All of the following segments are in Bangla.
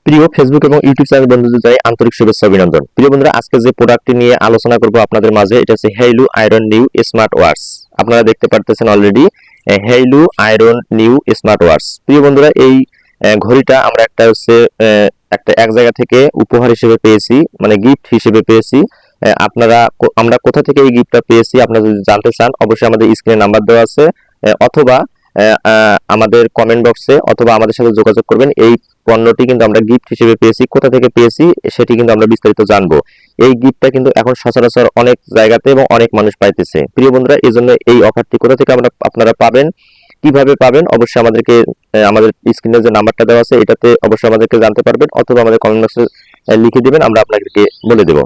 প্রিয় ফেসবুক এবং ইউটিউব চ্যানেল বন্ধুদের জানাই আন্তরিক শুভেচ্ছা অভিনন্দন। প্রিয় বন্ধুরা, আজকে যে প্রোডাক্টটি নিয়ে আলোচনা করব আপনাদের মাঝে, এটা হচ্ছে Haylou iron new smart watch. আপনারা দেখতে পারতেছেন already Haylou iron new smart watch. প্রিয় বন্ধুরা, এই ঘড়িটা আমরা এক জায়গা থেকে উপহার হিসেবে পেয়েছি, মানে গিফট হিসেবে পেয়েছি। আমরা কোথা থেকে এই গিফটটা পেয়েছি আপনারা যদি জানতে চান, অবশ্যই আমাদের স্ক্রিনে নাম্বার দেওয়া আছে, অথবা আমাদের কমেন্ট বক্সে অথবা আমাদের সাথে যোগাযোগ করবেন। এই পণ্যটি কিন্তু আমরা গিফট হিসেবে পেয়েছি, কোথা থেকে পেয়েছি সেটি কিন্তু আমরা বিস্তারিত জানবো। এই গিফটটা কিন্তু এখন সচরাচর অনেক জায়গাতে এবং অনেক মানুষ পাইতেছে। প্রিয় বন্ধুরা, এই জন্য এই অফারটি কোথা থেকে আপনারা পাবেন, কিভাবে পাবেন, অবশ্যই আমাদেরকে আমাদের স্ক্রিনে যে নাম্বারটা দেওয়া আছে এটাতে অবশ্যই আমাদেরকে জানতে পারবেন, অথবা আমাদের কমেন্ট বক্সে লিখে দিবেন, আমরা আপনাদেরকে বলে দেব।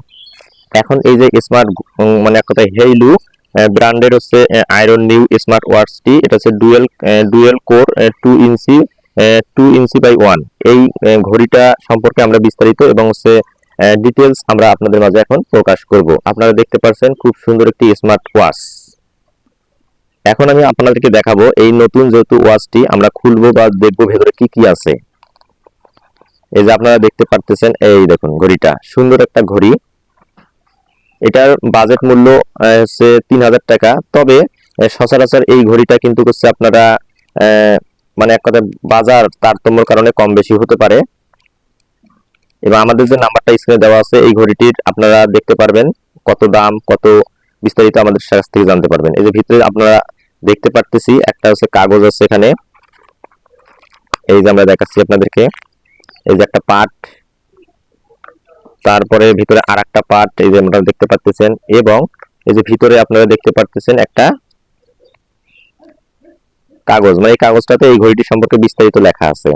এখন এই যে স্মার্ট, মানে এক কথায় হেইলু ব্র্যান্ডের হচ্ছে আয়রন নিউ স্মার্ট ওয়াচটি, এটা হচ্ছে ডুয়েল কোর 2 ইঞ্চি বাই 1। এই ঘড়িটা সম্পর্কে আমরা বিস্তারিত এবং ডিটেলস আমরা আপনাদের মাঝে এখন প্রকাশ করব। আপনারা দেখতে পাচ্ছেন খুব সুন্দর একটি স্মার্ট ওয়াচ। এখন আমি আপনাদেরকে দেখাবো এই নতুন যেহেতু ওয়াচটি আমরা খুলবো বা দেখবো ভেতরে কি কি আছে। এই যে আপনারা দেখতে পারতেছেন, এই দেখুন ঘড়িটা, সুন্দর একটা ঘড়ি। এটার বাজেট মূল্য হচ্ছে 3000 টাকা। তবে সচরাচর এই ঘড়িটা কিন্তু হচ্ছে আপনারা মানে এক কথা বাজার তারতম্যের কারণে কম বেশি হতে পারে। এবং আমাদের যে নাম্বারটা স্ক্রিনে দেওয়া আছে এই ঘড়িটির আপনারা দেখতে পারবেন কত দাম, কত বিস্তারিত আমাদের কাছ থেকে জানতে পারবেন। এই যে ভিতরে আপনারা দেখতে পারতেছি একটা হচ্ছে কাগজ আছে এখানে, এই যে আমরা দেখাচ্ছি আপনাদেরকে, এই যে একটা পার্ট, তারপরে ভিতরে আর একটা পার্ট এই যে আপনারা দেখতে পাচ্ছেন, এবং এই যে ভিতরে আপনারা দেখতে পাচ্ছেন একটা কাগজ, মানে এই কাগজটাতে এই ঘড়িটি সম্পর্কে বিস্তারিত লেখা আছে।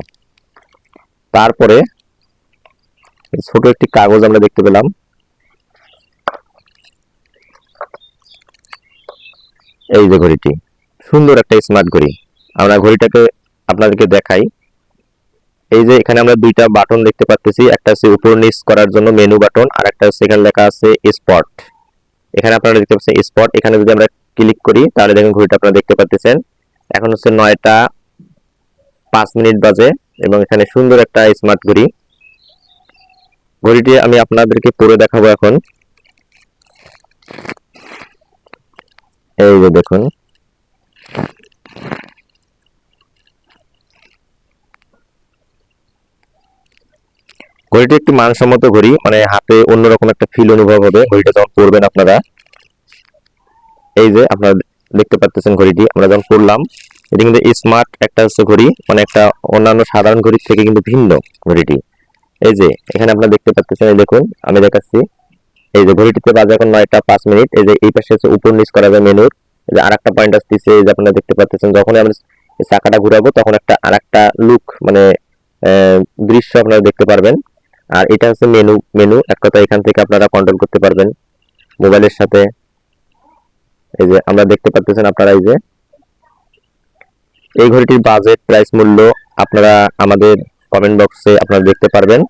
তারপরে ছোট একটি কাগজ আমরা দেখতে পেলাম, এই যে ঘড়িটি, সুন্দর একটা স্মার্ট ঘড়ি। আমরা ঘড়িটাকে আপনাদেরকে দেখাই। এই যে এখানে আমরা দুইটা বাটন দেখতে পাচ্ছি, একটা হচ্ছে উপর নিচ করার জন্য মেনু বাটন, আর একটা হচ্ছে এখানে লেখা আছে স্পট। এখানে আপনারা দেখতে পাচ্ছেন স্পট, এখানে যদি আমরা ক্লিক করি তাহলে দেখুন ঘড়িটা আপনারা দেখতে পাচ্ছেন এখন হচ্ছে 9টা 5 মিনিট বাজে, এবং এখানে সুন্দর একটা স্মার্ট ঘড়ি। ঘড়িটি আমি আপনাদেরকে পরে দেখাবো এখন। এই যে দেখুন, ঘড়িটি একটি মানসম্মত ঘড়ি, মানে হাতে অন্যরকম একটা ফিল অনুভব হবে ঘড়িটা যখন পরবেন আপনারা। এই যে আপনারা দেখতে পাচ্ছেন ঘড়িটি আমরা যখন পরলাম, এটি কিন্তু স্মার্ট একটা হচ্ছে ঘড়ি, মানে একটা অন্যান্য সাধারণ ঘড়ির থেকে কিন্তু ভিন্ন ঘড়িটি। এই যে এখানে আপনারা দেখতে পাচ্ছেন, এই দেখুন আমি দেখাচ্ছি, এই যে ঘড়িটিতে বাজে এখন 9টা 5 মিনিট। এই যে এই পাশে হচ্ছে উপর নিচ করা যায় মেনুর। এই যে আরেকটা পয়েন্ট আসতেছে, এই যে আপনারা দেখতে পাচ্ছেন, যখনই আমরা চাকাটা ঘুরাবো তখন আরেকটা লুক, মানে দৃশ্য আপনারা দেখতে পারবেন। আর এটা হচ্ছে মেনু এক কথা, এখান থেকে আপনারা কন্ট্রোল করতে পারবেন মোবাইলের সাথে। এই যে আমরা দেখতে পাচ্ছেন আপনারা, এই যে এই ঘড়িটির বাজেট প্রাইস মূল্য আপনারা আমাদের কমেন্ট বক্সে আপনারা দেখতে পারবেন,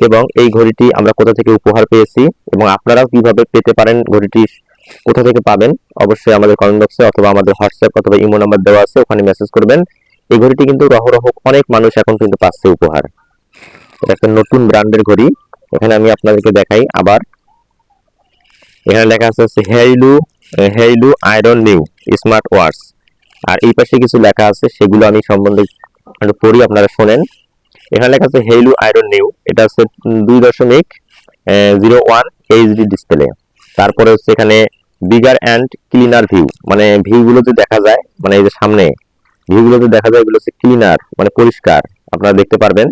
এবং এই ঘড়িটি আমরা কোথা থেকে উপহার পেয়েছি এবং আপনারাও কিভাবে পেতে পারেন, ঘড়িটি কোথা থেকে পাবেন, অবশ্যই আমাদের কমেন্ট বক্সে অথবা আমাদের হোয়াটসঅ্যাপ অথবা ইমো নাম্বার দেওয়া আছে, ওখানে মেসেজ করবেন। এই ঘড়িটি কিন্তু অনেক মানুষ এখন কিন্তু পাচ্ছে উপহার। এটা একটা নতুন ব্র্যান্ডের ঘড়ি। এখানে আমি আপনাদেরকে দেখাই আবার, এখানে লেখা আছে Haylou iron new smart watch, আর এই পাশে কিছু লেখা আছে সেগুলো আমি সম্বন্ধে পড়ি, আপনারা শোনেন। এখানে লেখা আছে হেইলু আয়রন নিউ, এটা হচ্ছে 2.01 এইচডি ডিসপ্লে। তারপরে হচ্ছে এখানে বিগার অ্যান্ড ক্লিনার ভিউ, মানে ভিউগুলো যে দেখা যায়, মানে এই যে সামনে ভিউগুলো যে দেখা যায় এগুলো হচ্ছে ক্লিনার, মানে পরিষ্কার আপনারা দেখতে পারবেন।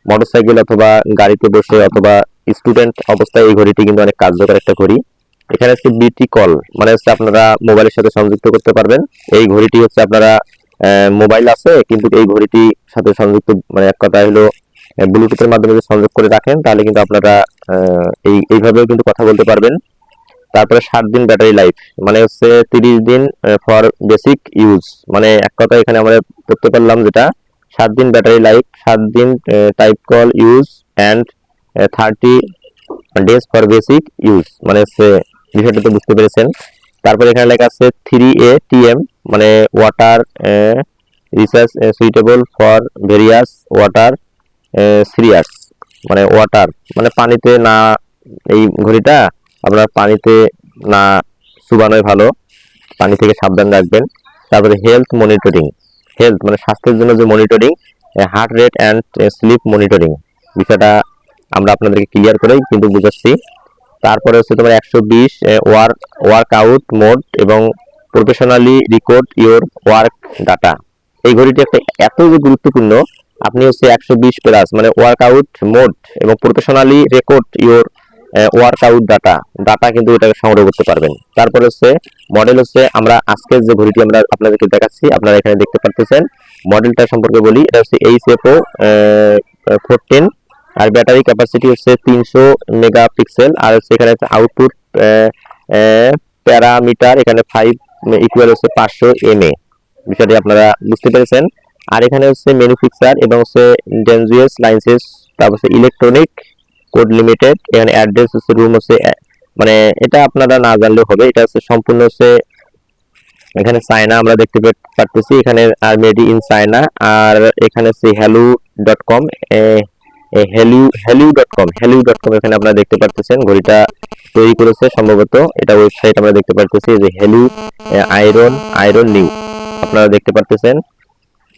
মোটরসাইকেল অথবা গাড়িতে বসে অথবা স্টুডেন্ট অবস্থায় এই ঘড়িটি কিন্তু অনেক কার্যকর একটা ঘড়ি। এখানে হচ্ছে বিটি কল, মানে হচ্ছে আপনারা মোবাইলের সাথে সংযুক্ত করতে পারবেন। এই ঘড়িটি হচ্ছে আপনারা মোবাইল আছে কিন্তু এই ঘড়িটি সাথে সংযুক্ত, মানে এক কথা হলো ব্লুটুথের মাধ্যমে যদি সংযোগ করে রাখেন তাহলে কিন্তু আপনারা এইভাবেও কিন্তু কথা বলতে পারবেন। তারপরে 7 দিন ব্যাটারি লাইফ, মানে হচ্ছে 30 দিন ফর বেসিক ইউজ, মানে এক কথা এখানে আমরা করতে পারলাম যেটা 7 দিন ব্যাটারি লাইফ, 7 দিন type call use and 30 days for basic use, মানে হচ্ছে বিষয়টা তো বুঝতে পেরেছেন। তারপরে এখানে লেখা আছে 3ATM, মানে water research suitable for various water serious, মানে ওয়াটার, মানে পানিতে না, এই ঘড়িটা আপনার পানিতে না চুবানোই ভালো, পানি থেকে সাবধান রাখবেন। তারপরে হেলথ মনিটরিং, হেলথ মানে স্বাস্থ্যের জন্য যে monitoring, heart rate and sleep monitoring, বিষয়টা আমরা আপনাদেরকে ক্লিয়ার করেই কিন্তু বুঝাচ্ছি। তারপরে হচ্ছে তোমার 120 ওয়ার্কআউট মোড এবং professionally record your work data. এই ঘড়িটি একটা এত যে গুরুত্বপূর্ণ, আপনি হচ্ছে 120 প্লাস মানে ওয়ার্কআউট মোড এবং professionally record your workout data কিন্তু এটাকে সংগ্রহ করতে পারবেন। তারপরে হচ্ছে মডেল হচ্ছে, আমরা আজকের যে ঘড়িটি আমরা আপনাদেরকে দেখাচ্ছি, আপনারা এখানে দেখতে পাচ্ছেন। মডেলটা সম্পর্কে বলি, এটা হচ্ছে HFO 14, আর ব্যাটারি ক্যাপাসিটি হচ্ছে 300 মেগাপিক্সেল, আর হচ্ছে এখানে আউটপুট প্যারামিটার এখানে 5 ইকুয়াল হচ্ছে 500 mA। বিষয়টি আপনারা বুঝতে পেরেছেন। আর এখানে হচ্ছে ম্যানুফ্যাকচার এবং হচ্ছে ডেঞ্জুয়াস লাইসেন্স, তারপর হচ্ছে ইলেকট্রনিক কোড লিমিটেড, এখানে অ্যাড্রেস হচ্ছে রুম হচ্ছে, মানে এটা আপনারা না জানলেও হবে, এটা হচ্ছে সম্পূর্ণ হচ্ছে এখানে চায়না আমরা দেখতে পাচ্ছি, এখানে আর মেড ইন চায়না। আর এখানে হচ্ছে hello.com, hello.com এখানে আপনারা দেখতে পাচ্ছেন ঘড়িটা তৈরি করেছে সম্ভবত, এটা ওয়েবসাইট আমরা দেখতে পাচ্ছি যে হেলু আয়রন নিউ, আপনারা দেখতে পাচ্ছেন।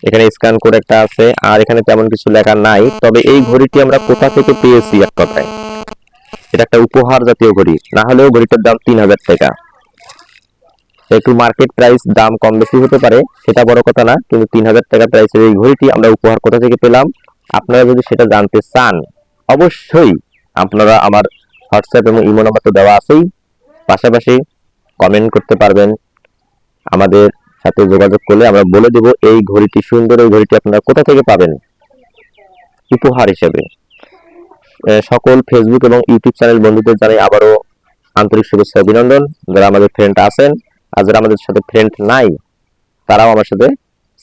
এখানে স্ক্যান কোড একটা আছে, আর এখানে তেমন কিছু লেখা নাই। তবে এই ঘড়িটি আমরা কোথা থেকে পেয়েছি, এক কথায় এটা একটা উপহার জাতীয় ঘড়ি, না হলেও ঘড়িটার দাম 3000 টাকা। একটু মার্কেট প্রাইস দাম কম বেশি হতে পারে, সেটা বড় কথা না, কিন্তু 3000 টাকা প্রাইসের এই ঘড়িটি আমরা উপহার কোথা থেকে পেলাম, আপনারা যদি সেটা জানতে চান অবশ্যই আপনারা আমার হোয়াটসঅ্যাপ এবং ইমো নাম্বার তো দেওয়া আছেই, পাশাপাশি কমেন্ট করতে পারবেন। আমাদের সাথে যোগাযোগ করলে আমরা বলে দেব এই ঘড়িটি সুন্দর, এই ঘড়িটি আপনারা কোথা থেকে পাবেন উপহার হিসেবে। সকল ফেসবুক এবং ইউটিউব চ্যানেল বন্ধুদের জানাই আবারও আন্তরিক শুভেচ্ছা অভিনন্দন। যারা আমাদের ফ্রেন্ড আছেন আর যারা আমাদের সাথে ফ্রেন্ড নাই, তারাও আমার সাথে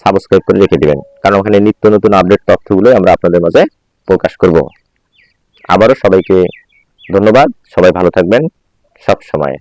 সাবস্ক্রাইব করে রেখে দিবেন, কারণ ওখানে নিত্য নতুন আপডেট তথ্যগুলো আমরা আপনাদের মাঝে প্রকাশ করব। আবারও সবাইকে ধন্যবাদ, সবাই ভালো থাকবেন সব সময়।